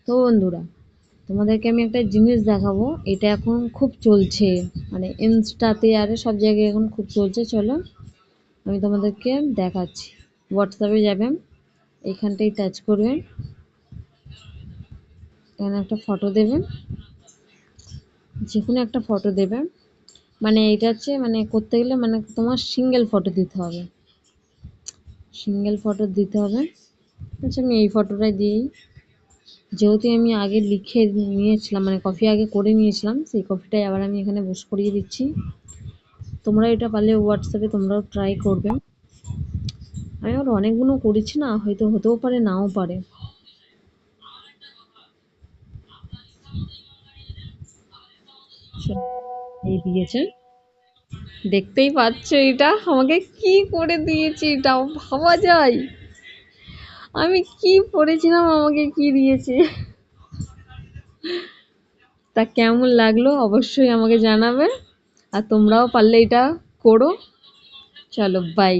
তো বন্ধুরা, তোমাদেরকে আমি একটা জিনিস দেখাবো। এটা এখন খুব চলছে, মানে ইনস্টাতে আর সব জায়গায় এখন খুব চলছে। চলো আমি তোমাদেরকে দেখাচ্ছি। হোয়াটসঅ্যাপে যাবেন, এইখানটাই টাচ করবেন, এখানে একটা ফটো দেবেন, যে কোনো একটা ফটো দেবেন। মানে এটা হচ্ছে মানে করতে গেলে মানে তোমার সিঙ্গেল ফটো দিতে হবে, সিঙ্গেল ফটো দিতে হবে। আচ্ছা আমি এই ফটোটাই দিই, যেহেতু আমি আগে লিখে নিয়েছিলাম, মানে কপি আগে করে নিয়েছিলাম, সেই কপিটাই আবার আমি এখানে বস করিয়ে দিচ্ছি। তোমরা এটা পারলে হোয়াটসঅ্যাপে তোমরাও ট্রাই করবে। আমি আবার অনেকগুলো করেছি না, হয়তো হতেও পারে নাও পারে। এই দিয়েছে, দেখতেই পাচ্ছ এটা আমাকে কি করে দিয়েছে, এটাও ভাবা যায়? আমি কি পড়েছিলাম, আমাকে কি দিয়েছে। তা কেমন লাগলো অবশ্যই আমাকে জানাবে, আর তোমরাও পারলে এটা করো। চলো বাই।